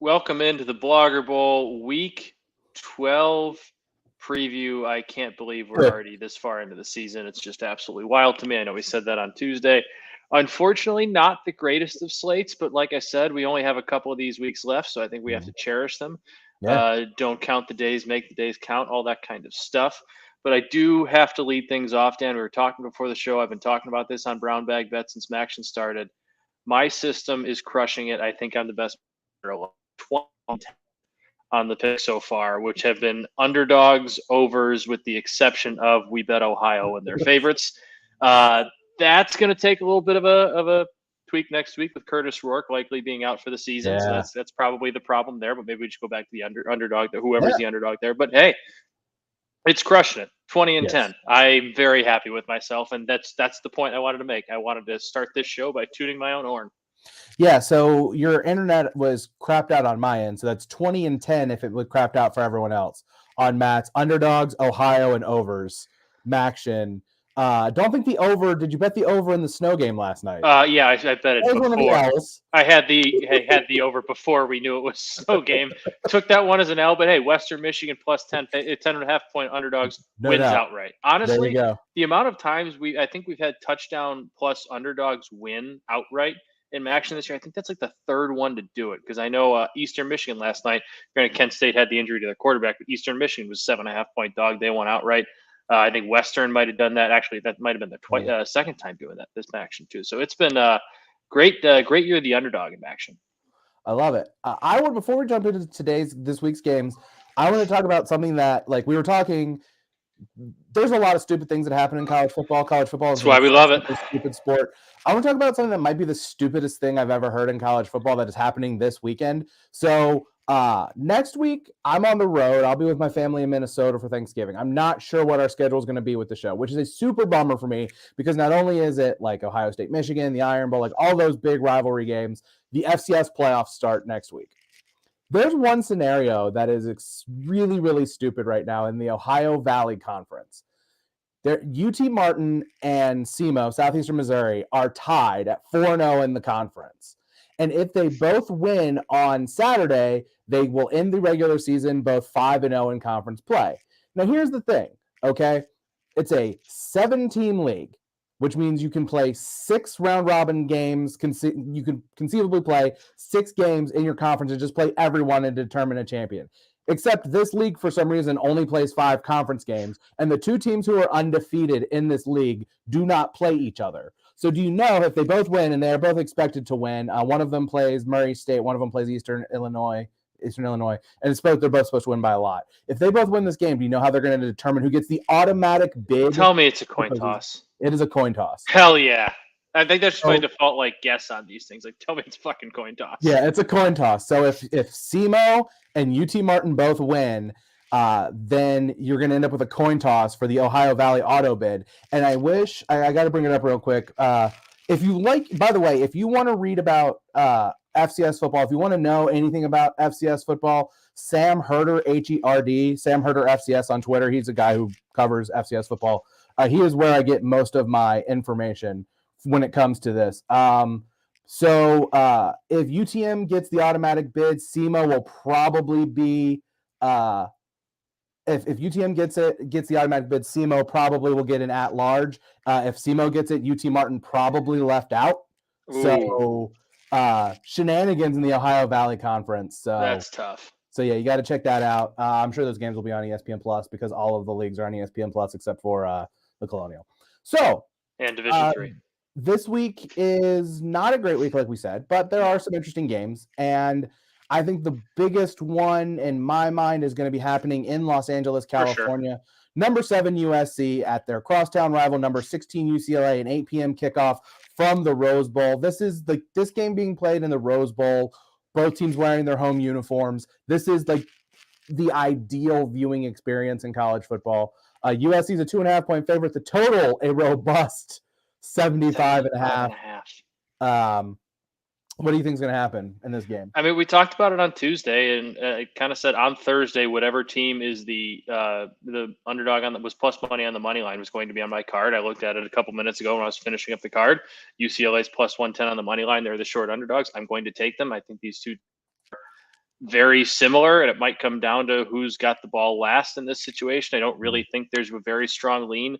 Welcome into the Blogger Bowl Week 12 preview. I can't believe we're already this far into the season. It's just absolutely wild to me. I know we said that on Tuesday. Unfortunately, not the greatest of slates, but like I said, we only have a couple of these weeks left, so I think we have to cherish them. Yeah. Don't count the days, make the days count, all that kind of stuff. But I do have to lead things off, Dan. We were talking before the show. I've been talking about this on Brown Bag Bet since Maction started. My system is crushing it. I think I'm the best 20 on the pick so far, which have been underdogs, overs, with the exception of we bet Ohio and their favorites. That's going to take a little bit of a tweak next week with Curtis Rourke likely being out for the season. Yeah. So that's probably the problem there. But maybe we just go back to the underdog, whoever's the underdog there. But hey, it's crushing it. 20-10. I'm very happy with myself, and that's the point I wanted to make. I wanted to start this show by tooting my own horn. Yeah, so your internet was crapped out on my end, so that's 20-10 if it was crapped out for everyone else. On Matt's underdogs, Ohio, and overs, Maction. Don't think the over. Did you bet the over in the snow game last night? Yeah, I bet it before. I had the over before we knew it was snow game. Took that one as an L, but hey, Western Michigan plus 10.5 point underdogs wins outright. Honestly, the amount of times I think we've had touchdown plus underdogs win outright in Maction this year, I think that's like the third one to do it, because I know Eastern Michigan last night, granted Kent State had the injury to their quarterback, but Eastern Michigan was 7.5 point dog. They won outright. I think Western might have done that. Actually, that might have been their second time doing that this Maction too. So it's been a great year of the underdog in Maction. I love it. Before we jump into this week's games, I want to talk about something that, like we were talking, there's a lot of stupid things that happen in college football. College football is why we love it. A stupid sport. I want to talk about something that might be the stupidest thing I've ever heard in college football that is happening this weekend. So next week, I'm on the road. I'll be with my family in Minnesota for Thanksgiving. I'm not sure what our schedule is going to be with the show, which is a super bummer for me, because not only is it like Ohio State, Michigan, the Iron Bowl, like all those big rivalry games, the FCS playoffs start next week. There's one scenario that is really, really stupid right now in the Ohio Valley Conference. UT Martin and SEMO, Southeastern Missouri, are tied at 4-0 in the conference. And if they both win on Saturday, they will end the regular season both 5-0 in conference play. Now, here's the thing, okay? It's a 7-team league, which means you can play 6 round-robin games. You can conceivably play 6 games in your conference and just play everyone and determine a champion. Except this league, for some reason, only plays 5 conference games, and the 2 teams who are undefeated in this league do not play each other. So do you know if they both win, and they're both expected to win, one of them plays Murray State, one of them plays Eastern Illinois, and they're both supposed to win by a lot. If they both win this game, do you know how they're going to determine who gets the automatic bid? Tell me it's a coin toss. It is a coin toss. Hell yeah. I think that's just my default guess on these things. Tell me it's fucking coin toss. Yeah, it's a coin toss. So if SEMO and UT Martin both win, then you're going to end up with a coin toss for the Ohio Valley auto bid. And I wish I got to bring it up real quick. If you by the way, if you want to read about FCS football, if you want to know anything about FCS football, Sam Herder, HERD, Sam Herder FCS on Twitter. He's a guy who covers FCS football. He is where I get most of my information when it comes to this. So if UTM gets the automatic bid, SEMO will probably be if UTM gets the automatic bid, SEMO probably will get an at-large. If SEMO gets it, UT Martin probably left out. Ooh. So shenanigans in the Ohio Valley Conference. So that's tough. So yeah, you got to check that out. I'm sure those games will be on ESPN Plus, because all of the leagues are on ESPN Plus except for the Colonial. So and Division 3. This week is not a great week, like we said, but there are some interesting games. And I think the biggest one in my mind is going to be happening in Los Angeles, California. Sure. Number 7 USC at their crosstown rival, number 16 UCLA, an 8 p.m. kickoff from the Rose Bowl. This is this game being played in the Rose Bowl. Both teams wearing their home uniforms. This is the ideal viewing experience in college football. USC is a 2.5 point favorite. The total, a robust 75.5. What do you think is going to happen in this game? I mean, we talked about it on Tuesday, and it kind of said on Thursday, whatever team is the underdog on that was plus money on the money line was going to be on my card. I looked at it a couple minutes ago when I was finishing up the card. UCLA's plus 110 on the money line. They're the short underdogs. I'm going to take them. I think these two very similar, and it might come down to who's got the ball last in this situation. I don't really think there's a very strong lean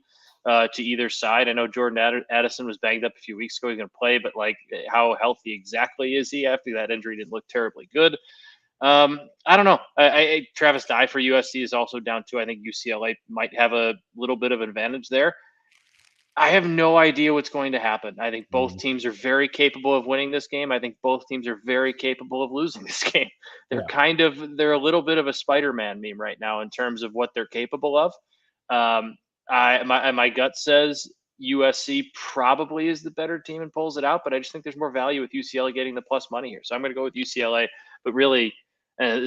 to either side. I know Jordan Addison was banged up a few weeks ago. He's going to play, but like, how healthy exactly is he after that injury? Didn't look terribly good. I don't know. Travis Dye for USC is also down too. I think UCLA might have a little bit of advantage there. I have no idea what's going to happen. I think both teams are very capable of winning this game. I think both teams are very capable of losing this game. They're a little bit of a Spider-Man meme right now in terms of what they're capable of. My gut says USC probably is the better team and pulls it out, but I just think there's more value with UCLA getting the plus money here. So I'm going to go with UCLA, but really, I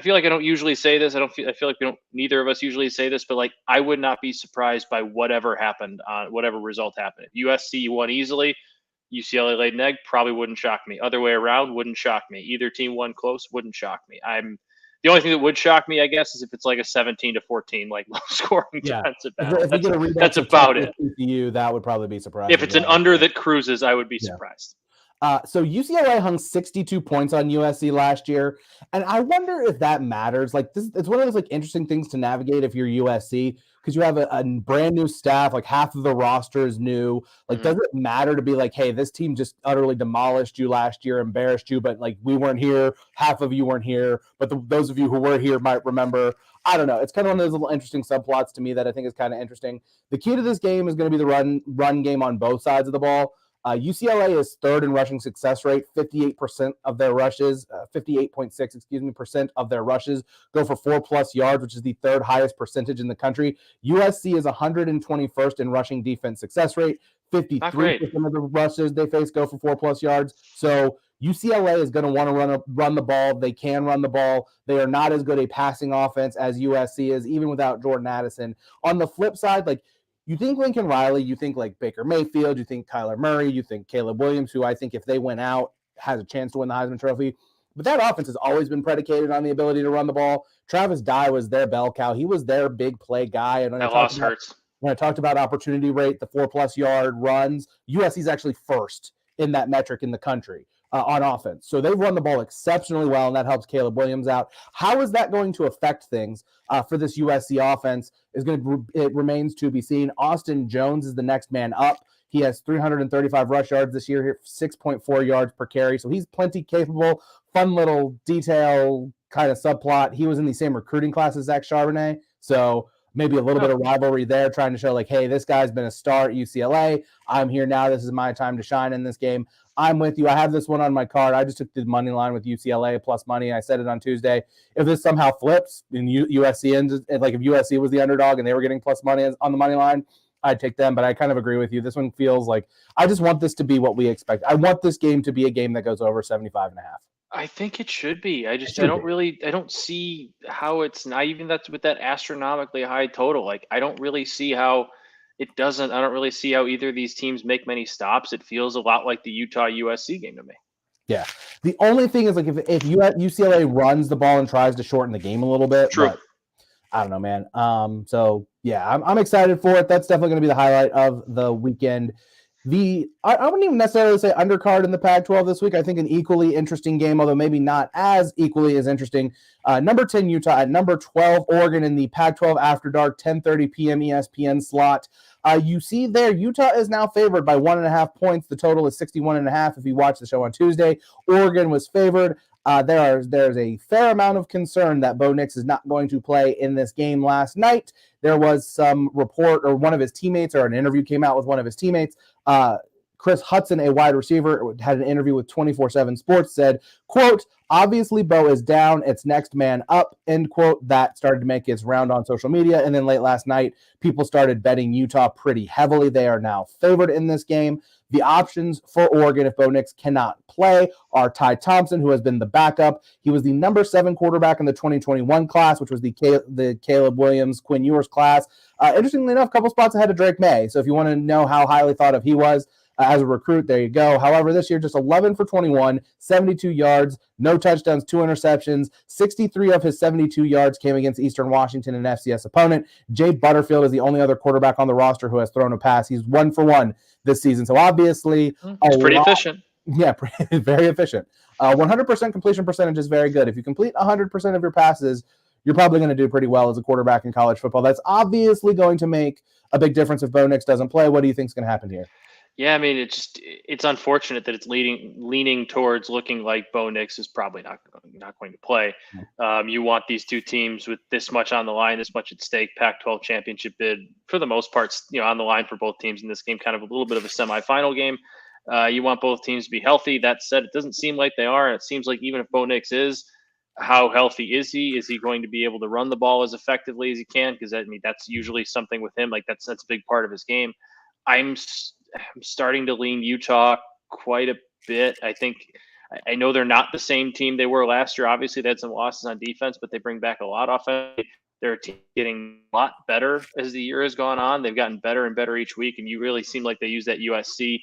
feel like I don't usually say this. I feel like neither of us usually say this, but like, I would not be surprised by whatever happened on whatever result happened. If USC won easily, UCLA laid an egg, probably wouldn't shock me. Other way around, wouldn't shock me. Either team won close, wouldn't shock me. The only thing that would shock me, I guess, is if it's like a 17-14, like low scoring defensive battle. That's about it. That would probably be surprising. If it's an under that cruises, I would be surprised. So UCLA hung 62 points on USC last year, and I wonder if that matters. Like, it's one of those like interesting things to navigate if you're USC, because you have a brand new staff, like half of the roster is new. Like, does it matter to be like, hey, this team just utterly demolished you last year, embarrassed you, but like, we weren't here, half of you weren't here, but those of you who were here might remember. I don't know. It's kind of one of those little interesting subplots to me that I think is kind of interesting. The key to this game is going to be the run game on both sides of the ball. UCLA is third in rushing success rate. 58% of their rushes, 58.6% of their rushes go for 4+ yards, which is the third highest percentage in the country. USC is 121st in rushing defense success rate. 53% of the rushes they face go for 4+ yards. So UCLA is going to want to run the ball. They can run the ball. They are not as good a passing offense as USC is, even without Jordan Addison. On the flip side, like, you think Lincoln Riley, you think like Baker Mayfield, you think Kyler Murray, you think Caleb Williams, who I think if they went out has a chance to win the Heisman Trophy. But that offense has always been predicated on the ability to run the ball. Travis Dye was their bell cow. He was their big play guy. And that loss hurts. When I talked about opportunity rate, the 4+ yard runs, USC is actually first in that metric in the country on offense. So they've run the ball exceptionally well, and that helps Caleb Williams out. How is that going to affect things for this USC offense? It remains to be seen. Austin Jones is the next man up. He has 335 rush yards this year, 6.4 yards per carry. So he's plenty capable. Fun little detail kind of subplot. He was in the same recruiting class as Zach Charbonnet. So maybe a little bit of rivalry there, trying to show like, hey, this guy's been a star at UCLA. I'm here now. This is my time to shine in this game. I'm with you. I have this one on my card. I just took the money line with UCLA plus money. I said it on Tuesday. If this somehow flips and USC ends, like if USC was the underdog and they were getting plus money on the money line, I'd take them. But I kind of agree with you. This one feels like I just want this to be what we expect. I want this game to be a game that goes over 75.5. I think it should be. I don't see how it's not, even that's with that astronomically high total. Like, I don't really see how it doesn't. I don't really see how either of these teams make many stops. It feels a lot like the Utah USC game to me. Yeah. The only thing is, like, if UCLA runs the ball and tries to shorten the game a little bit. True. But I don't know, man. So yeah, I'm excited for it. That's definitely going to be the highlight of the weekend. I wouldn't even necessarily say undercard in the Pac-12 this week. I think an equally interesting game, although maybe not as equally as interesting. Number 10 Utah at number 12 Oregon in the Pac-12 After Dark 10:30 p.m. ESPN slot. You see there, Utah is now favored by 1.5 points. The total is 61.5. If you watch the show on Tuesday, Oregon was favored. There's a fair amount of concern that Bo Nix is not going to play in this game last night. There was some report, or one of his teammates, or an interview came out with one of his teammates. Chris Hudson, a wide receiver, had an interview with 24/7 Sports, said, quote, obviously Bo is down. It's next man up, end quote. That started to make its round on social media. And then late last night, people started betting Utah pretty heavily. They are now favored in this game. The options for Oregon, if Bo Nix cannot play, are Ty Thompson, who has been the backup. He was the number 7 quarterback in the 2021 class, which was the Caleb Williams, Quinn Ewers class. Interestingly enough, a couple spots ahead of Drake May. So if you want to know how highly thought of he was as a recruit, there you go. However, this year, just 11 for 21, 72 yards, no touchdowns, 2 interceptions. 63 of his 72 yards came against Eastern Washington, an FCS opponent. Jay Butterfield is the only other quarterback on the roster who has thrown a pass. He's 1 for 1 this season. So obviously, it's pretty efficient. Yeah, very efficient. 100% completion percentage is very good. If you complete 100% of your passes, you're probably going to do pretty well as a quarterback in college football. That's obviously going to make a big difference if Bo Nix doesn't play. What do you think is going to happen here? Yeah, I mean, it's unfortunate that it's leaning towards looking like Bo Nix is probably not going to play. You want these two teams with this much on the line, this much at stake, Pac-12 championship bid for the most part, on the line for both teams in this game, kind of a little bit of a semifinal game. You want both teams to be healthy. That said, it doesn't seem like they are. And it seems like even if Bo Nix is, how healthy is he? Is he going to be able to run the ball as effectively as he can? Because that's usually something with him. Like that's a big part of his game. I'm starting to lean Utah quite a bit. I know they're not the same team they were last year. Obviously, they had some losses on defense, but they bring back a lot offensively. They're getting a lot better as the year has gone on. They've gotten better and better each week, and you really seem like they use that USC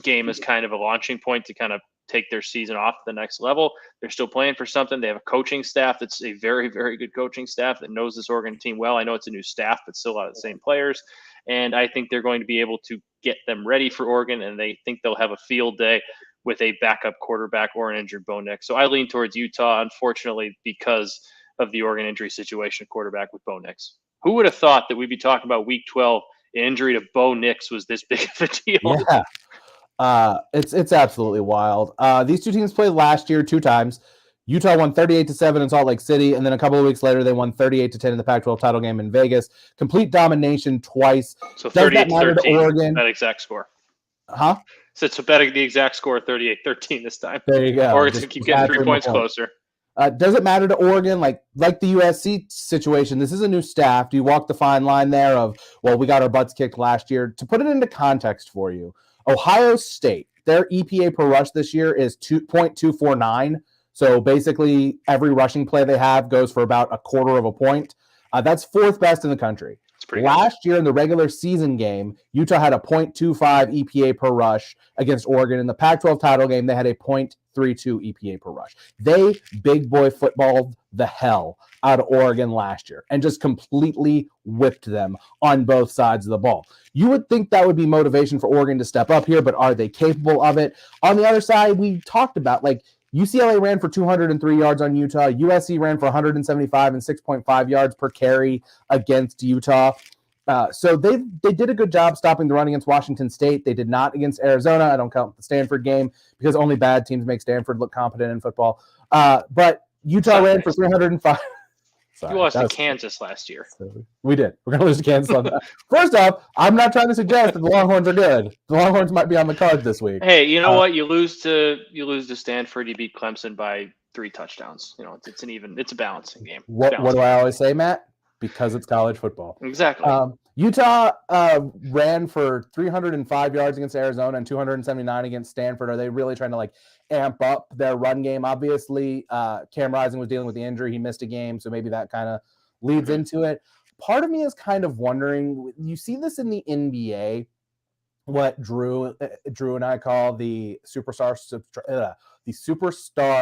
game as kind of a launching point to kind of take their season off to the next level. They're still playing for something. They have a coaching staff that's a very, very good coaching staff that knows this Oregon team well. I know it's a new staff, but still a lot of the same players. And I think they're going to be able to get them ready for Oregon, and they think they'll have a field day with a backup quarterback or an injured Bo Nix. So I lean towards Utah, unfortunately, because of the Oregon injury situation, quarterback with Bo Nix. Who would have thought that we'd be talking about Week 12, an injury to Bo Nix was this big of a deal? Yeah, it's absolutely wild. These two teams played last year 2 times. Utah won 38-7 in Salt Lake City, and then a couple of weeks later, they won 38-10 in the Pac-12 title game in Vegas. Complete domination twice. So 38-13, Oregon? That exact score. Huh? So betting the exact score, 38-13 this time. There you go. Oregon's going to keep getting 3 points closer. Does it matter to Oregon? Like the USC situation, this is a new staff. Do you walk the fine line there of, well, we got our butts kicked last year? To put it into context for you, Ohio State, their EPA per rush this year is 2.249. So basically, every rushing play they have goes for about a quarter of a point. That's 4th best in the country. Last year in the regular season game, Utah had a 0.25 EPA per rush against Oregon. In the Pac-12 title game, they had a 0.32 EPA per rush. They big boy footballed the hell out of Oregon last year and just completely whipped them on both sides of the ball. You would think that would be motivation for Oregon to step up here, but are they capable of it? On the other side, we talked about UCLA ran for 203 yards on Utah. USC ran for 175 and 6.5 yards per carry against Utah. So they did a good job stopping the run against Washington State. They did not against Arizona. I don't count the Stanford game because only bad teams make Stanford look competent in football. But Utah ran for 305. You lost to Kansas last year. We did. We're going to lose to Kansas on that. First off, I'm not trying to suggest that the Longhorns are good. The Longhorns might be on the card this week. Hey, you know what? You lose to Stanford. You beat Clemson by 3 touchdowns. It's a balancing game. What do I always say, Matt? Because it's college football. Exactly. Utah ran for 305 yards against Arizona and 279 against Stanford. Are they really trying to amp up their run game? Obviously, Cam Rising was dealing with the injury. He missed a game, so maybe that kind of leads into it. Part of me is kind of wondering, you see this in the NBA, what Drew and I call the superstar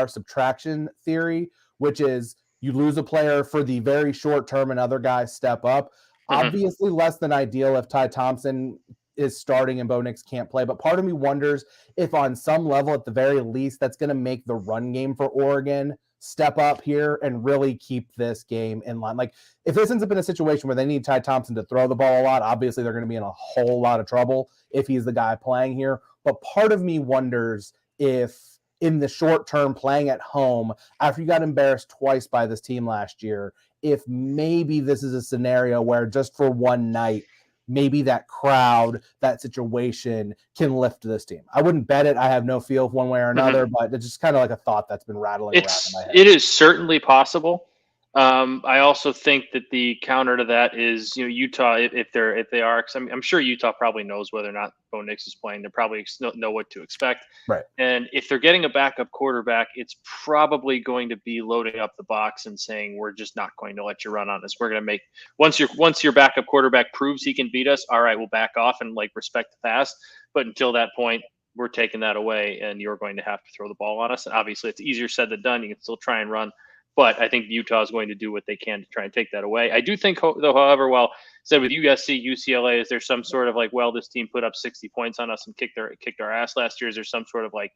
subtraction theory, which is you lose a player for the very short term and other guys step up. Mm-hmm. Obviously less than ideal if Ty Thompson is starting and Bo Nix can't play, but part of me wonders if on some level, at the very least, that's going to make the run game for Oregon step up here and really keep this game in line. If this ends up in a situation where they need Ty Thompson to throw the ball a lot, obviously they're going to be in a whole lot of trouble if he's the guy playing here. But part of me wonders if in the short term, playing at home after you got embarrassed twice by this team last year, if maybe this is a scenario where just for one night, maybe that crowd, that situation can lift this team. I wouldn't bet it. I have no feel one way or another, but it's just kind of like a thought that's been rattling around in my head. It is certainly possible. I also think that the counter to that is, Utah, if they are, because I'm sure Utah probably knows whether or not Bo Nix is playing. They probably know what to expect. Right. And if they're getting a backup quarterback, it's probably going to be loading up the box and saying, we're just not going to let you run on us. We're going to make once your backup quarterback proves he can beat us. All right, we'll back off and respect the pass. But until that point, we're taking that away, and you're going to have to throw the ball on us. And obviously, it's easier said than done. You can still try and run But I think Utah is going to do what they can to try and take that away. I do think, though, however, well, said with USC, UCLA, is there some sort of like, well, this team put up 60 points on us and kicked our ass last year? Is there some sort of like,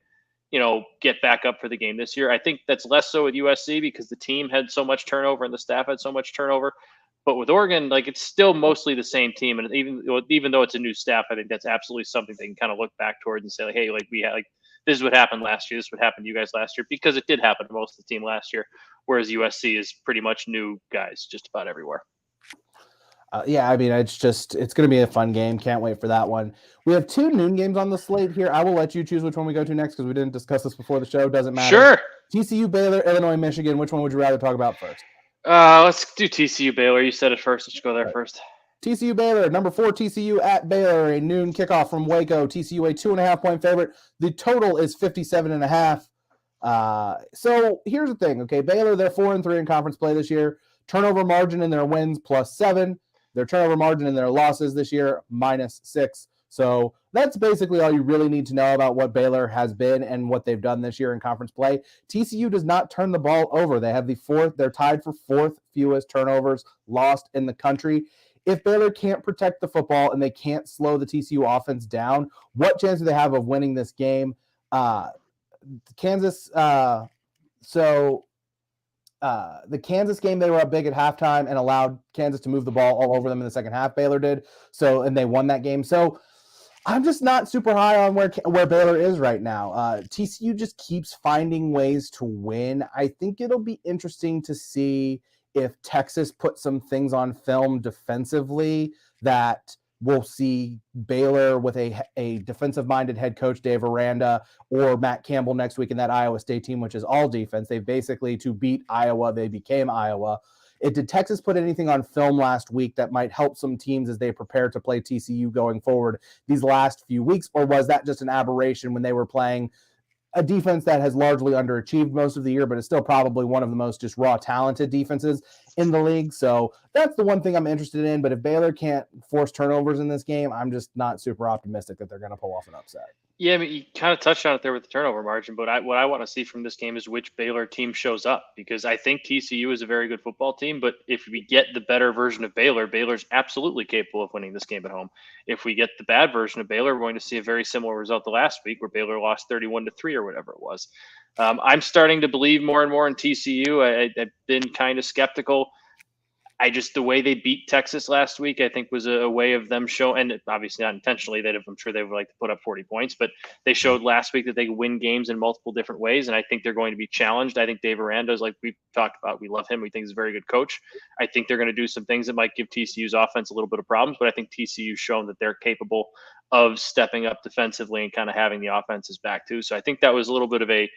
get back up for the game this year? I think that's less so with USC because the team had so much turnover and the staff had so much turnover. But with Oregon, like, it's still mostly the same team, and even though it's a new staff, I think that's absolutely something they can kind of look back towards and say, like, hey, like, we had, like, this is what happened last year. This is what happened to you guys last year, because it did happen to most of the team last year. Whereas USC is pretty much new guys just about everywhere. Yeah, I mean, it's going to be a fun game. Can't wait for that one. We have 2 noon games on the slate here. I will let you choose which one we go to next because we didn't discuss this before the show. Doesn't matter. Sure. TCU, Baylor, Illinois, Michigan. Which one would you rather talk about first? Let's do TCU, Baylor. You said it first. Let's go there first. TCU, Baylor. Number 4, TCU at Baylor. A noon kickoff from Waco. TCU, a 2.5-point favorite. The total is 57.5. So here's the thing. Okay, Baylor, they're 4-3 in conference play this year. Turnover margin in their wins +7. Their turnover margin in their losses this year -6. So that's basically all you really need to know about what Baylor has been and what they've done this year in conference play. TCU does not turn the ball over. They have they're tied for 4th fewest turnovers lost in the country. If Baylor can't protect the football and they can't slow the TCU offense down, what chance do they have of winning this game? Kansas, the Kansas game, they were up big at halftime and allowed Kansas to move the ball all over them in the second half. Baylor did. And they won that game. So I'm just not super high on where Baylor is right now. TCU just keeps finding ways to win. I think it'll be interesting to see if Texas puts some things on film defensively that we'll see Baylor with a defensive-minded head coach, Dave Aranda, or Matt Campbell next week in that Iowa State team, which is all defense. They basically, to beat Iowa, they became Iowa. Did Texas put anything on film last week that might help some teams as they prepare to play TCU going forward these last few weeks, or was that just an aberration when they were playing a defense that has largely underachieved most of the year, but is still probably one of the most just raw talented defenses in the league? So that's the one thing I'm interested in. But if Baylor can't force turnovers in this game, I'm just not super optimistic that they're going to pull off an upset. Yeah, I mean, you kind of touched on it there with the turnover margin, but what I want to see from this game is which Baylor team shows up, because I think TCU is a very good football team, but if we get the better version of Baylor, Baylor's absolutely capable of winning this game at home. If we get the bad version of Baylor, we're going to see a very similar result to last week where Baylor lost 31-3 or whatever it was. I'm starting to believe more and more in TCU. I've been kind of skeptical. The way they beat Texas last week, I think, was a way of them showing, and obviously not intentionally, I'm sure they would like to put up 40 points, but they showed last week that they can win games in multiple different ways, and I think they're going to be challenged. I think Dave Aranda is, like we've talked about, we love him. We think he's a very good coach. I think they're going to do some things that might give TCU's offense a little bit of problems, but I think TCU's shown that they're capable of stepping up defensively and kind of having the offenses back too. So I think that was a little bit of a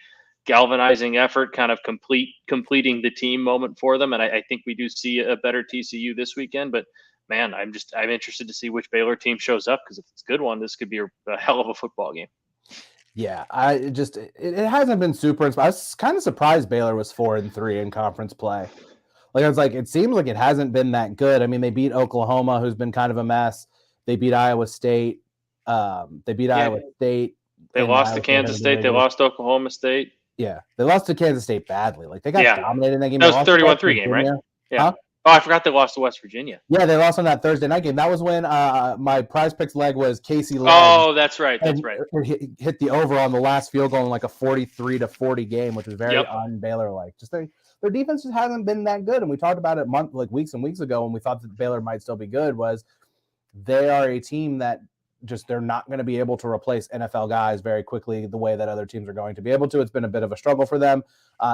galvanizing effort, kind of completing the team moment for them. And I think we do see a better TCU this weekend, but man, I'm interested to see which Baylor team shows up, because if it's a good one, this could be a hell of a football game. Yeah, it hasn't been super inspired. I was kind of surprised Baylor was 4-3 in conference play. Like, I was like, it seems like it hasn't been that good. I mean, they beat Oklahoma, who's been kind of a mess. They beat Iowa State. Iowa State. They lost to Kansas State. They lost to Oklahoma State. Yeah, they lost to Kansas State badly. Like, they got dominated in that game. That was 31-3 game, right? Yeah. Huh? Oh, I forgot they lost to West Virginia. Yeah, they lost on that Thursday night game. That was when my Prize Picks leg was Casey Leg. Oh, that's right. That's right. Hit the over on the last field goal in like a 43-40 game, which was very un-Baylor-like. Just their defense just hasn't been that good. And we talked about it weeks and weeks ago when we thought that Baylor might still be good, was they are a team that they're not going to be able to replace NFL guys very quickly the way that other teams are going to be able to. It's been a bit of a struggle for them.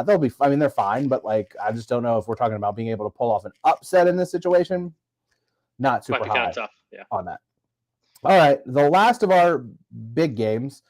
They're fine, but like, I just don't know if we're talking about being able to pull off an upset in this situation. Not super high on that. All right, the last of our big games.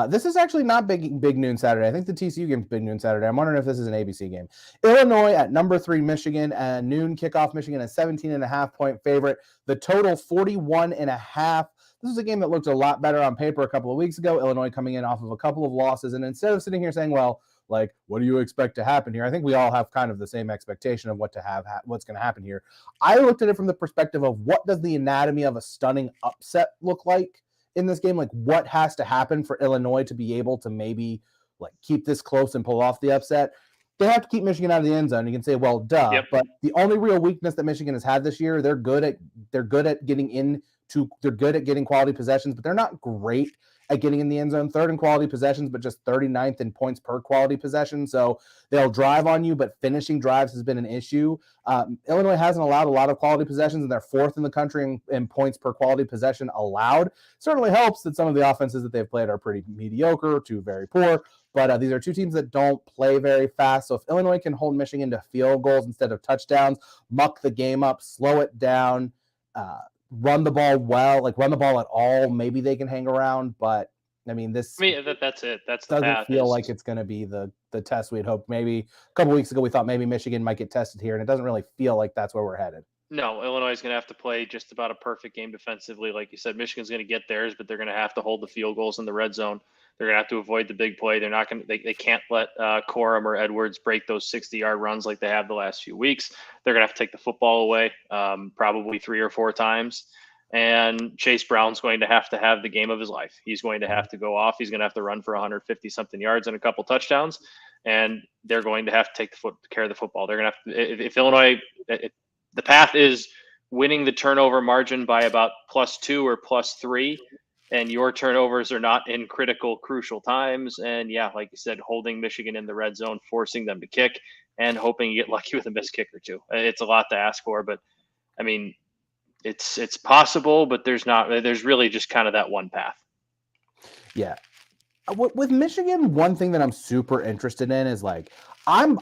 This is actually not big noon Saturday. I think the TCU game is big noon Saturday. I'm wondering if this is an ABC game. Illinois at number 3 Michigan, and noon kickoff. Michigan, a 17.5-point favorite. The total 41.5. This is a game that looked a lot better on paper a couple of weeks ago. Illinois coming in off of a couple of losses, and instead of sitting here saying, well, like, what do you expect to happen here? I think we all have kind of the same expectation of what's going to happen here. I looked at it from the perspective of what does the anatomy of a stunning upset look like in this game? Like, what has to happen for Illinois to be able to maybe like keep this close and pull off the upset? they have to keep Michigan out of the end zone. You can say, well, duh. Yep. But the only real weakness that Michigan has had this year, they're good at getting quality possessions, but they're not great at getting in the end zone. Third in quality possessions, but just 39th in points per quality possession. So they'll drive on you, but finishing drives has been an issue. Illinois hasn't allowed a lot of quality possessions, and they're fourth in the country in points per quality possession allowed. Certainly helps that some of the offenses that they've played are pretty mediocre to very poor. But these are two teams that don't play very fast. So if Illinois can hold Michigan to field goals instead of touchdowns, muck the game up, slow it down, run the ball well, like run the ball at all, maybe they can hang around. But I mean, that's it. That's the doesn't path. Feel like it's going to be the test we had hoped. Maybe a couple weeks ago we thought maybe Michigan might get tested here, and it doesn't really feel like that's where we're headed. No, Illinois is going to have to play just about a perfect game defensively. Like you said, Michigan's going to get theirs, but they're going to have to hold the field goals in the red zone. They're going to have to avoid the big play. They're not going to. They can't let Corum or Edwards break those 60-yard runs like they have the last few weeks. They're going to have to take the football away probably 3 or 4 times. And Chase Brown's going to have the game of his life. He's going to have to go off. He's going to have to run for 150-something yards and a couple touchdowns. And they're going to have to take care of the football. They're going to have to, if Illinois, the path is winning the turnover margin by about +2 or +3, and your turnovers are not in critical, crucial times. And yeah, like you said, holding Michigan in the red zone, forcing them to kick, and hoping you get lucky with a missed kick or two. It's a lot to ask for, but I mean, it's possible, but there's really just kind of that one path. Yeah. With Michigan, one thing that I'm super interested in is like I'm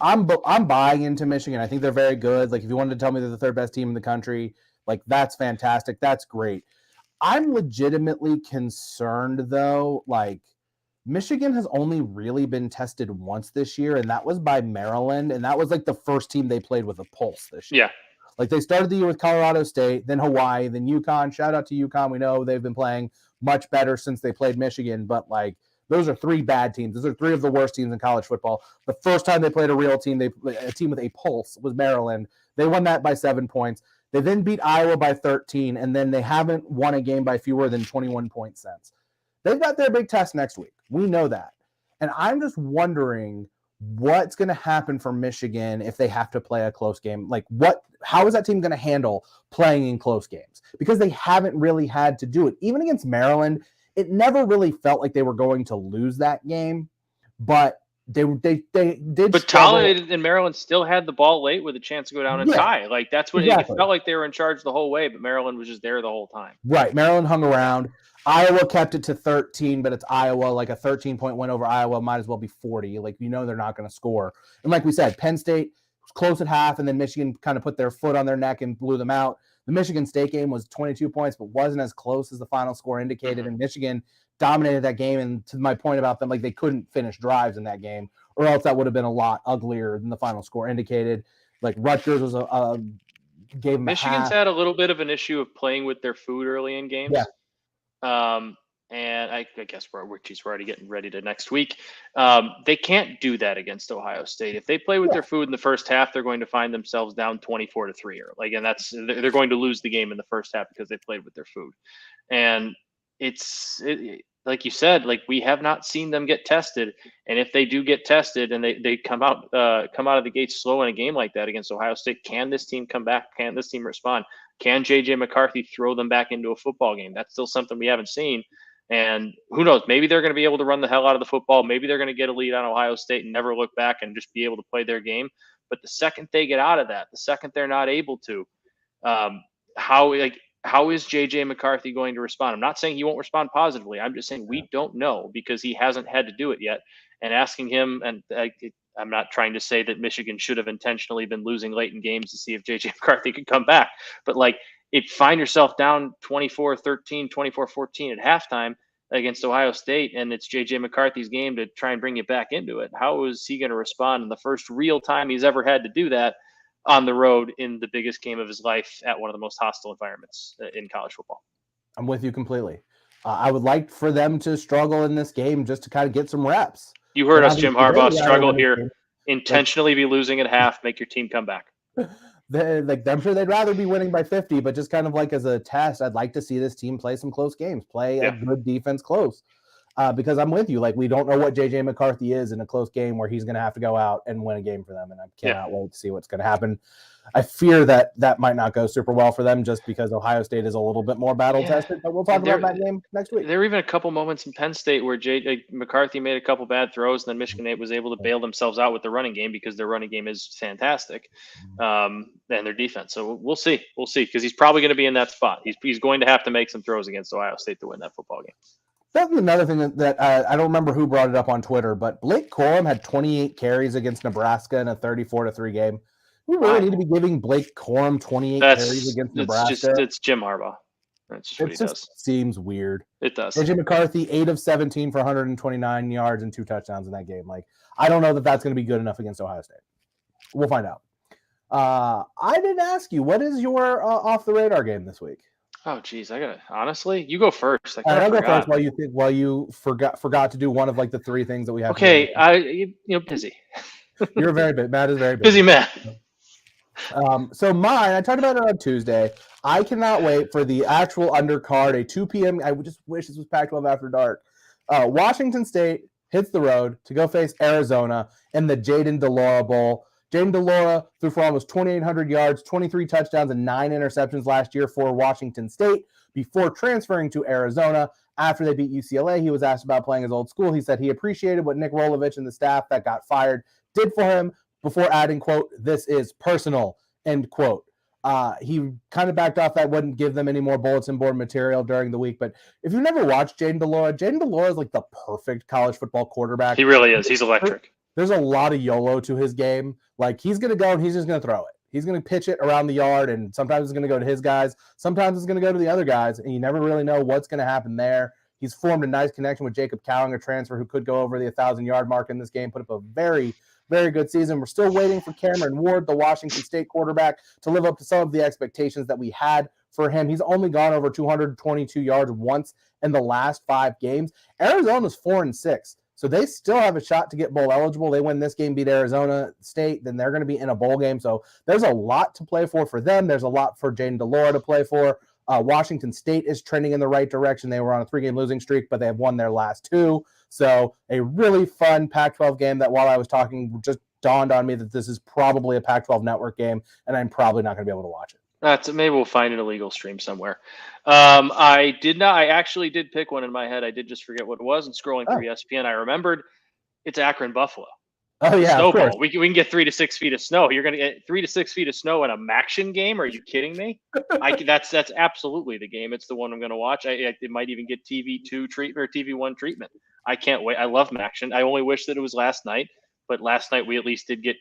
buying into Michigan. I think they're very good. Like if you wanted to tell me they're the third best team in the country, like that's fantastic. That's great. I'm legitimately concerned though. Like Michigan has only really been tested once this year, and that was by Maryland, and that was like the first team they played with a pulse this year. Yeah. Like they started the year with Colorado State, then Hawaii, then UConn. Shout out to UConn. We know they've been playing much better since they played Michigan, but like those are 3 bad teams. Those are 3 of the worst teams in college football. The first time they played a real team, a team with a pulse, was Maryland. They won that by 7 points. They then beat Iowa by 13, and then they haven't won a game by fewer than 21 points since. They've got their big test next week. We know that. And I'm just wondering what's going to happen for Michigan if they have to play a close game. Like how is that team going to handle playing in close games? Because they haven't really had to do it. Even against Maryland, it never really felt like they were going to lose that game, but they did. But Tolliver and Maryland still had the ball late with a chance to go down and tie. Like that's what it felt like. They were in charge the whole way, but Maryland was just there the whole time. Right. Maryland hung around. Iowa kept it to 13, but it's Iowa. Like a 13-point win over Iowa might as well be 40. Like, they're not going to score. And like we said, Penn State was close at half, and then Michigan kind of put their foot on their neck and blew them out. The Michigan State game was 22 points, but wasn't as close as the final score indicated. Mm-hmm. And Michigan dominated that game. And to my point about them, like they couldn't finish drives in that game, or else that would have been a lot uglier than the final score indicated. Like Rutgers was gave them Michigan's had a little bit of an issue of playing with their food early in games. Yeah. And I guess we're already getting ready to next week. They can't do that against Ohio State. If they play with their food in the first half, they're going to find themselves down 24-3, they're going to lose the game in the first half because they played with their food. And it's like you said, like we have not seen them get tested. And if they do get tested and they come out of the gate slow in a game like that against Ohio State, can this team come back? Can this team respond? Can JJ McCarthy throw them back into a football game? That's still something we haven't seen. And who knows, maybe they're going to be able to run the hell out of the football. Maybe they're going to get a lead on Ohio State and never look back and just be able to play their game. But the second they get out of that, the second they're not able to, how is JJ McCarthy going to respond? I'm not saying he won't respond positively. I'm just saying we don't know because he hasn't had to do it yet. And asking him, and I'm not trying to say that Michigan should have intentionally been losing late in games to see if JJ McCarthy could come back. But like, if you find yourself down 24-13, 24-14 at halftime against Ohio State, and it's JJ McCarthy's game to try and bring you back into it, how is he going to respond in the first real time he's ever had to do that on the road in the biggest game of his life at one of the most hostile environments in college football? I'm with you completely. I would like for them to struggle in this game just to kind of get some reps. You heard us, Jim Harbaugh, struggle here. Intentionally be losing at half, make your team come back. I'm sure they'd rather be winning by 50, but just kind of like as a test, I'd like to see this team play some close games, play a good defense close. because I'm with you. Like, we don't know what JJ McCarthy is in a close game where he's going to have to go out and win a game for them. And I cannot wait to see what's going to happen. I fear that might not go super well for them just because Ohio State is a little bit more battle tested, but we'll talk about that game next week. There were even a couple moments in Penn State where JJ McCarthy made a couple bad throws, and then Michigan was able to bail themselves out with the running game because their running game is fantastic, and their defense. So we'll see, because he's probably going to be in that spot. He's going to have to make some throws against Ohio State to win that football game. That's another thing that I don't remember who brought it up on Twitter, but Blake Corum had 28 carries against Nebraska in a 34-3 game. We really need to be giving Blake Corum 28 carries against Nebraska. It's Jim Harbaugh. That's just what he does. Seems weird. It does. JJ McCarthy, 8 of 17 for 129 yards and 2 touchdowns in that game. Like, I don't know that that's going to be good enough against Ohio State. We'll find out. I didn't ask you, what is your off the radar game this week? Oh, geez, honestly, you go first. I'll go first while you forgot to do one of like the 3 things that we have. Okay, busy. You're very busy. Matt is very busy man. So mine, I talked about it on Tuesday. I cannot wait for the actual undercard, a 2 p.m. I just wish this was Pac-12 after dark. Washington State hits the road to go face Arizona in the Jayden de Laura Bowl. Jayden de Laura threw for almost 2,800 yards, 23 touchdowns, and 9 interceptions last year for Washington State before transferring to Arizona. After they beat UCLA, he was asked about playing his old school. He said he appreciated what Nick Rolovich and the staff that got fired did for him before adding, quote, "This is personal," end quote. He kind of backed off that wouldn't give them any more bulletin board material during the week. But if you've never watched Jayden de Laura is like the perfect college football quarterback. He really is. He's electric. There's a lot of YOLO to his game. Like, he's going to go and he's just going to throw it. He's going to pitch it around the yard, and sometimes it's going to go to his guys. Sometimes it's going to go to the other guys, and you never really know what's going to happen there. He's formed a nice connection with Jacob Cowing, a transfer who could go over the 1,000-yard mark in this game, put up a very, very good season. We're still waiting for Cameron Ward, the Washington State quarterback, to live up to some of the expectations that we had for him. He's only gone over 222 yards once in the last 5 games. Arizona's 4-6. So they still have a shot to get bowl eligible. They win this game, beat Arizona State, then they're going to be in a bowl game. So there's a lot to play for them. There's a lot for Jayden de Laura to play for. Washington State is trending in the right direction. They were on a 3-game losing streak, but they have won their last 2. So a really fun Pac-12 game that, while I was talking, just dawned on me that this is probably a Pac-12 network game, and I'm probably not going to be able to watch it. Maybe we'll find an illegal stream somewhere. I actually did pick one in my head. I did just forget what it was. And scrolling through ESPN, I remembered it's Akron Buffalo. Oh yeah, snowball. We can get 3 to 6 feet of snow. You're going to get 3 to 6 feet of snow in a MACtion game? Are you kidding me? That's absolutely the game. It's the one I'm going to watch. It might even get TV2 treatment or TV1 treatment. I can't wait. I love MACtion. I only wish that it was last night, but last night we at least did get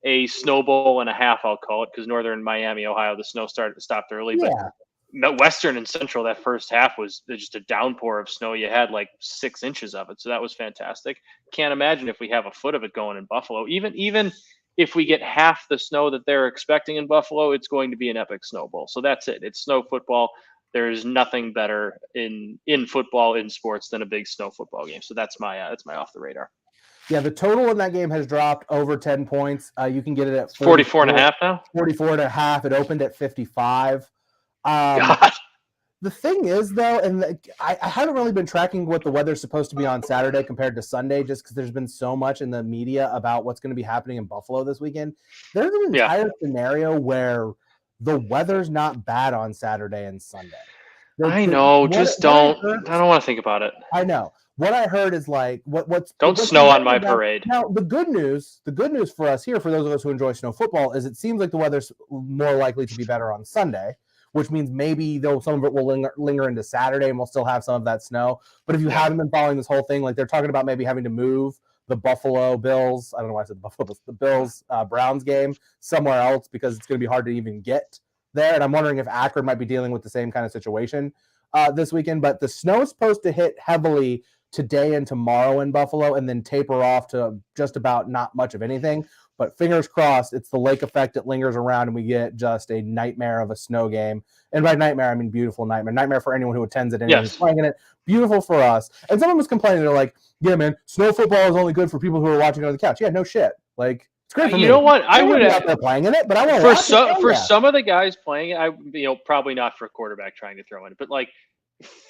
a snowball and a half, I'll call it, because northern Miami, Ohio, the snow stopped early. Yeah. But western and central, that first half was just a downpour of snow. You had like 6 inches of it, so that was fantastic. Can't imagine if we have a foot of it going in Buffalo. Even if we get half the snow that they're expecting in Buffalo, it's going to be an epic snowball. So that's it. It's snow football. There is nothing better in football, in sports, than a big snow football game. So that's my off the radar. Yeah, the total in that game has dropped over 10 points. You can get it at 44.5 now? 44.5. It opened at 55. God. The thing is, though, and I haven't really been tracking what the weather's supposed to be on Saturday compared to Sunday, just because there's been so much in the media about what's going to be happening in Buffalo this weekend. There's an entire scenario where the weather's not bad on Saturday and Sunday. I know. I don't want to think about it. I know. What I heard is like what's snow on my parade. Now the good news for us here, for those of us who enjoy snow football, is it seems like the weather's more likely to be better on Sunday, which means maybe some of it will linger into Saturday and we'll still have some of that snow. But if you haven't been following this whole thing, like they're talking about maybe having to move the Buffalo Bills, I don't know why I said the Buffalo Bills, the Bills Browns game somewhere else because it's going to be hard to even get there. And I'm wondering if Akron might be dealing with the same kind of situation this weekend. But the snow is supposed to hit heavily today and tomorrow in Buffalo and then taper off to just about not much of anything. But fingers crossed, it's the lake effect that lingers around and we get just a nightmare of a snow game. And by nightmare, I mean beautiful nightmare. Nightmare for anyone who attends it and is playing in it. Beautiful for us. And someone was complaining. They're like, yeah, man, snow football is only good for people who are watching it on the couch. Yeah, no shit. Like, it's great for me. You know what? I would have been playing in it, but I want to watch it. For some of the guys playing it, probably not for a quarterback trying to throw in it, but like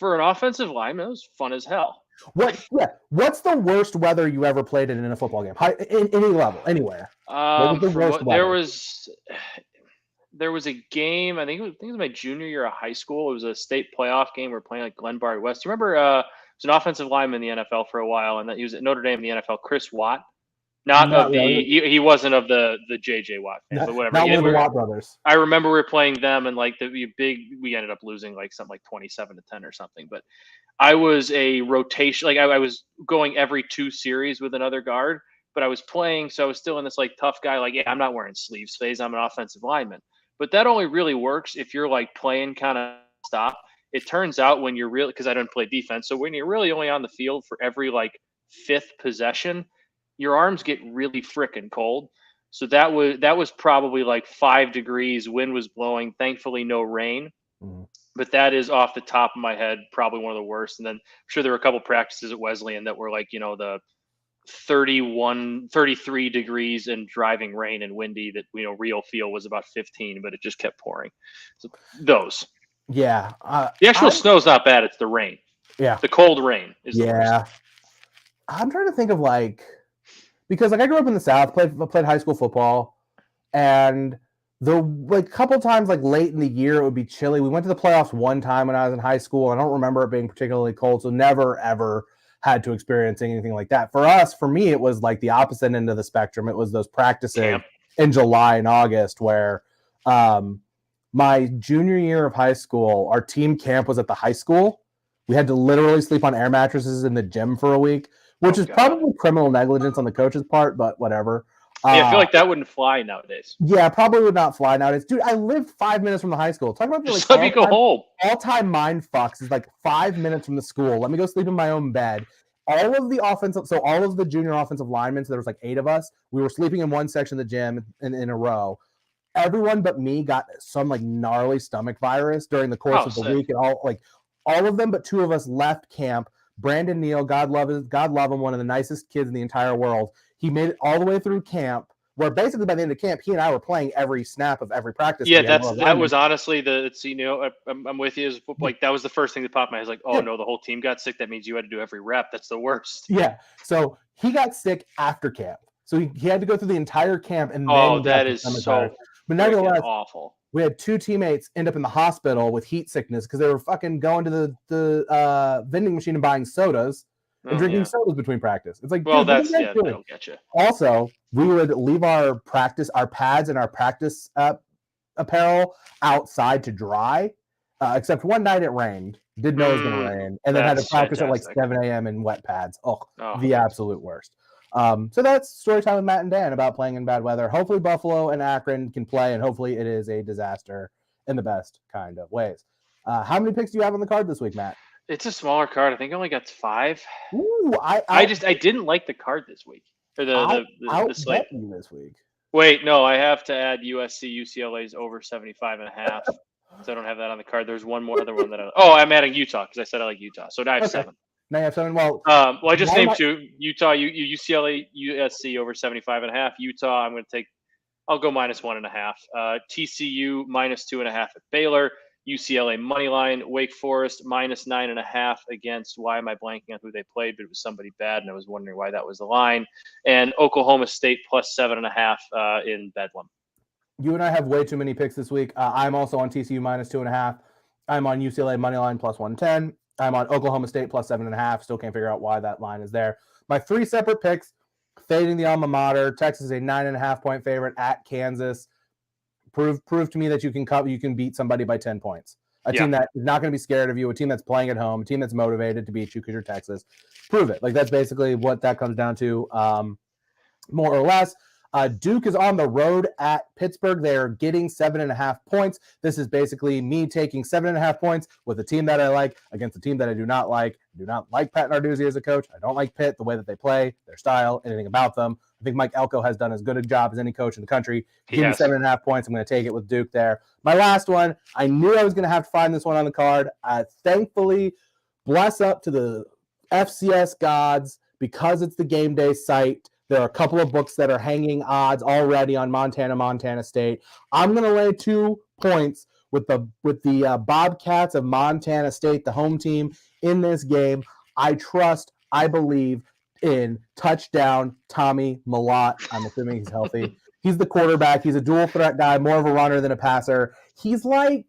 for an offensive lineman, it was fun as hell. What's the worst weather you ever played in a football game? In any level, anywhere. There was a game. I think it was my junior year of high school. It was a state playoff game. We were playing like Glenbard West. You remember? It was an offensive lineman in the NFL for a while, and that he was at Notre Dame in the NFL. Chris Watt. He wasn't of the JJ Watt fan, but whatever. Not one of the Watt brothers. I remember we were playing them, and like we ended up losing like something like 27-10 or something. But I was a rotation, like I was going every 2 series with another guard, but I was playing, so I was still in this like tough guy. Like, yeah, I'm not wearing sleeves phase. I'm an offensive lineman, but that only really works if you're like playing kind of stop. It turns out when you're really, because I don't play defense, so when you're really only on the field for every like 5th possession, your arms get really freaking cold. So that was probably like 5 degrees. Wind was blowing. Thankfully, no rain. Mm. But that is off the top of my head, probably one of the worst. And then I'm sure there were a couple practices at Wesleyan that were like, the 31, 33 degrees and driving rain and windy that, real feel was about 15, but it just kept pouring. So those. Yeah. The actual snow's not bad. It's the rain. Yeah. The cold rain is the worst. I'm trying to think of because I grew up in the South, played high school football, and the couple times late in the year it would be chilly. We went to the playoffs one time when I was in high school. I don't remember it being particularly cold, so never ever had to experience anything like that. For me, it was like the opposite end of the spectrum. It was those practices in July and August where my junior year of high school, our team camp was at the high school. We had to literally sleep on air mattresses in the gym for a week, which is probably criminal negligence on the coach's part, but whatever. I feel like that wouldn't fly nowadays. Yeah, probably would not fly nowadays. Dude, I lived 5 minutes from the high school. Talk about just let me go home. All-time mind fucks is 5 minutes from the school. Let me go sleep in my own bed. All of the junior offensive linemen, so there was 8 of us, we were sleeping in one section of the gym in a row. Everyone but me got some gnarly stomach virus during the course of the week, and all of them but 2 of us left camp. Brandon Neal, God love him, one of the nicest kids in the entire world. He made it all the way through camp, where basically by the end of camp, he and I were playing every snap of every practice. Yeah, that was honestly I'm with you. That was the first thing that popped in my head. No, the whole team got sick. That means you had to do every rep. That's the worst. Yeah. So he got sick after camp. So he had to go through the entire camp and that is so but nevertheless awful. We had 2 teammates end up in the hospital with heat sickness because they were fucking going to the vending machine and buying sodas and drinking sodas between practice. It's that'll get you. Also, we would leave our pads and our practice apparel outside to dry, except one night it rained. Didn't know it was going to rain, and then had to practice at 7 a.m. in wet pads. The absolute worst. So that's story time with Matt and Dan about playing in bad weather. Hopefully Buffalo and Akron can play, and hopefully it is a disaster in the best kind of ways. How many picks do you have on the card this week, Matt? It's a smaller card. I think I only got 5. Ooh, I didn't like the card this week. Or the slate this week. Wait, no, I have to add UCLA's over 75.5. So I don't have that on the card. There's one more other one that I'm adding Utah because I said I like Utah. So now I have 7. Now you have 7. Well, I just named 2. Utah, UCLA, USC over 75.5. Utah, I'll go -1.5. TCU -2.5 at Baylor. UCLA money line. Wake Forest -9.5 against. Why am I blanking on who they played? But it was somebody bad, and I was wondering why that was the line. And Oklahoma State +7.5 in Bedlam. You and I have way too many picks this week. I'm also on TCU -2.5. I'm on UCLA money line +110. I'm on Oklahoma State +7.5. Still can't figure out why that line is there. My 3 separate picks: fading the alma mater. Texas is a 9.5-point favorite at Kansas. Prove to me that you can beat somebody by 10 points. A team that is not going to be scared of you. A team that's playing at home. A team that's motivated to beat you because you're Texas. Prove it. That's basically what that comes down to, more or less. Duke is on the road at Pittsburgh. They're getting 7.5 points. This is basically me taking 7.5 points with a team that I like against a team that I do not like. I do not like Pat Narduzzi as a coach. I don't like Pitt, the way that they play, their style, anything about them. I think Mike Elko has done as good a job as any coach in the country. Give me 7.5 points. I'm going to take it with Duke there. My last one, I knew I was going to have to find this one on the card. Thankfully, bless up to the FCS gods because it's the game day site. There are a couple of books that are hanging odds already on Montana State. I'm going to lay 2 points with the Bobcats of Montana State, the home team in this game. I trust, I believe in touchdown Tommy Mellott. I'm assuming he's healthy. He's the quarterback. He's a dual threat guy, more of a runner than a passer. He's like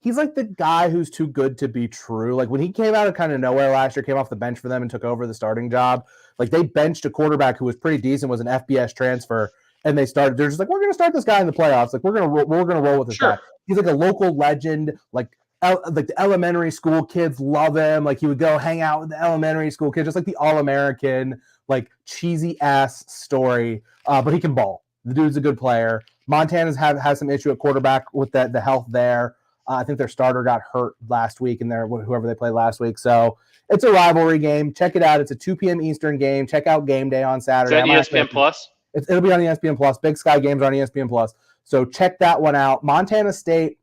the guy who's too good to be true. Like when he came out of kind of nowhere last year, came off the bench for them and took over the starting job. Like they benched a quarterback who was pretty decent, was an FBS transfer, and they're just like, we're going to start this guy in the playoffs. Like we're going to roll with this guy. He's like a local legend. Like the elementary school kids love him. Like he would go hang out with the elementary school kids, just like the All-American, like cheesy ass story. But he can ball. The dude's a good player. Montana's has some issue at quarterback with the health there. I think their starter got hurt last week, and whoever they played last week. So it's a rivalry game. Check it out. It's a 2 p.m. Eastern game. Check out Game Day on Saturday. Is that ESPN Plus? It'll be on ESPN Plus. Big Sky games are on ESPN Plus. So check that one out. Montana State,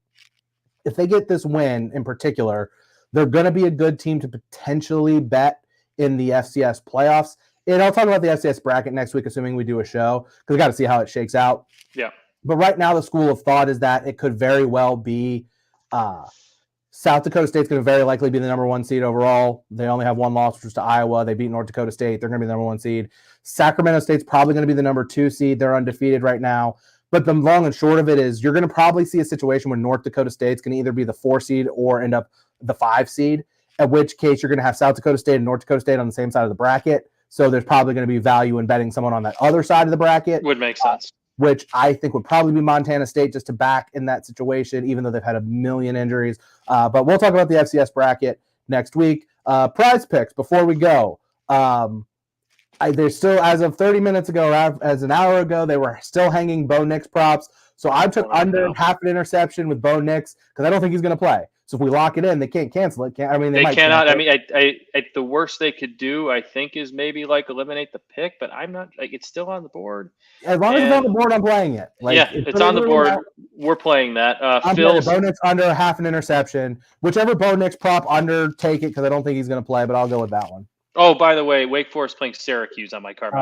if they get this win in particular, they're going to be a good team to potentially bet in the FCS playoffs. And I'll talk about the FCS bracket next week, assuming we do a show, because we got to see how it shakes out. Yeah. But right now, the school of thought is that it could very well be South Dakota State's going to very likely be the number 1 seed overall. They only have one loss, which was to Iowa. They beat North Dakota State. They're going to be the number 1 seed. Sacramento State's probably going to be the number 2 seed. They're undefeated right now. But the long and short of it is you're going to probably see a situation where North Dakota State's going to either be the 4 seed or end up the 5 seed, at which case you're going to have South Dakota State and North Dakota State on the same side of the bracket. So there's probably going to be value in betting someone on that other side of the bracket. Would make sense. Which I think would probably be Montana State just to back in that situation, even though they've had a million injuries. But we'll talk about the FCS bracket next week. Prize picks before we go. There's still, as of 30 minutes ago, as an hour ago, they were still hanging Bo Nix props. So I took under half an interception with Bo Nix because I don't think he's going to play. So if we lock it in, they can't cancel it. They cannot. I mean, the worst they could do, I think, is maybe like eliminate the pick. But I'm not. Like, it's still on the board. As long as it's on the board, I'm playing it. It's on the board. We're playing that. Phil's Bo Nix under half an interception. Whichever Bo Nix prop under, take it because I don't think he's going to play. But I'll go with that one. Oh, by the way, Wake Forest playing Syracuse on my card.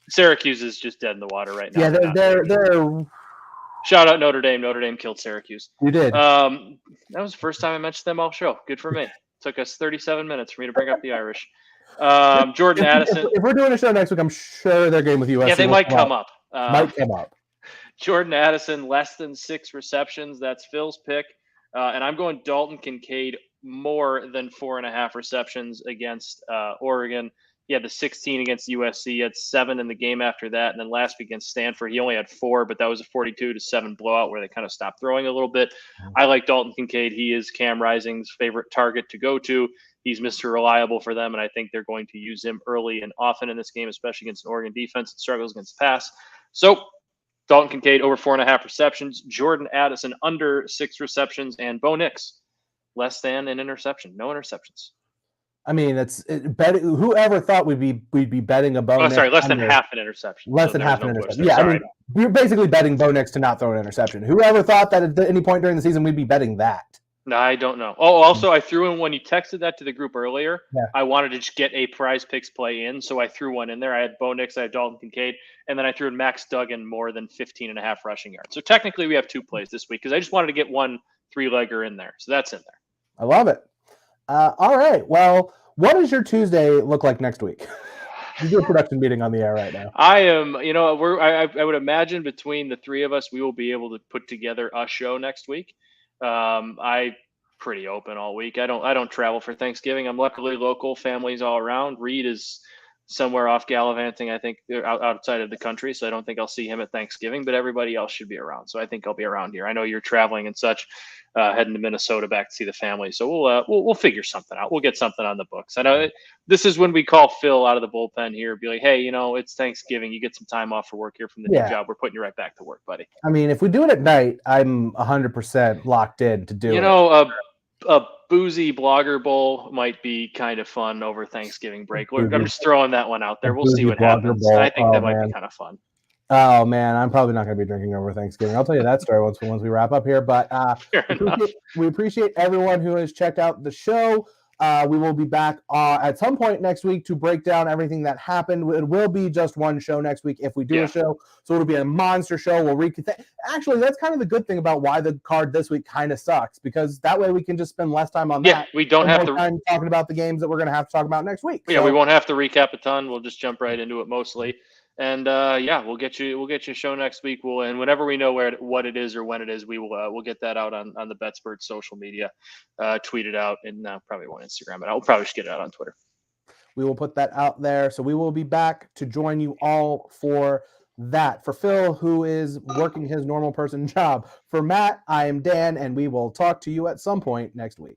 Syracuse is just dead in the water right now. Yeah, they're. Shout out Notre Dame. Notre Dame killed Syracuse. You did. That was the first time I mentioned them all show. Good for me. Took us 37 minutes for me to bring up the Irish. Jordan Addison. If we're doing a show next week, I'm sure they're game with USC. Yeah, they might come up. Jordan Addison, less than 6 receptions. That's Phil's pick. And I'm going Dalton Kincaid, more than 4.5 receptions against Oregon. He had the 16 against USC. He had 7 in the game after that. And then last week against Stanford, he only had 4, but that was a 42-7 blowout where they kind of stopped throwing a little bit. I like Dalton Kincaid. He is Cam Rising's favorite target to go to. He's Mr. Reliable for them, and I think they're going to use him early and often in this game, especially against an Oregon defense that struggles against the pass. So Dalton Kincaid over 4.5 receptions. Jordan Addison under 6 receptions. And Bo Nix less than an interception. No interceptions. I mean, whoever thought we'd be betting a Bo Nix. Less than half an interception. Less than half an interception. Yeah, I mean, we're basically betting Bo Nix to not throw an interception. Whoever thought that at any point during the season we'd be betting that? No, I don't know. Oh, also, I threw in when you texted that to the group earlier. Yeah. I wanted to just get a prize picks play in, so I threw one in there. I had Bo Nix, I had Dalton Kincaid, and then I threw in Max Duggan more than 15.5 rushing yards. So technically, we have 2 plays this week because I just wanted to get one 3-legger in there. So that's in there. I love it. All right. Well, what does your Tuesday look like next week? You do a production meeting on the air right now. I am. I would imagine between the 3 of us, we will be able to put together a show next week. I pretty open all week. I don't travel for Thanksgiving. I'm luckily local. Families all around. Reed is somewhere off gallivanting, I think, outside of the country. So I don't think I'll see him at Thanksgiving, but everybody else should be around. So I think I'll be around here. I know you're traveling and such, heading to Minnesota back to see the family. So we'll figure something out. We'll get something on the books. I know this is when we call Phil out of the bullpen here, be like, hey, it's Thanksgiving. You get some time off for work here from the new job. We're putting you right back to work, buddy. I mean, if we do it at night, I'm 100% locked in to do it. A boozy blogger bowl might be kind of fun over Thanksgiving break. I'm just throwing that one out there. We'll see what happens. I think that might be kind of fun. Oh man, I'm probably not going to be drinking over Thanksgiving. I'll tell you that story once we wrap up here. But we appreciate everyone who has checked out the show. We will be back at some point next week to break down everything that happened. It will be just one show next week if we do a show. So it'll be a monster show. We'll actually, that's kind of the good thing about why the card this week kind of sucks, because that way we can just spend less time on that. Yeah, we don't have to time talking about the games that we're going to have to talk about next week. Yeah, so we won't have to recap a ton. We'll just jump right into it mostly. And we'll get you a show next week. And whenever we know what it is or when it is, we'll get that out on the BetSpurt social media, tweet it out, and probably won't Instagram it. I'll probably just get it out on Twitter. We will put that out there. So we will be back to join you all for that. For Phil, who is working his normal person job. For Matt, I am Dan, and we will talk to you at some point next week.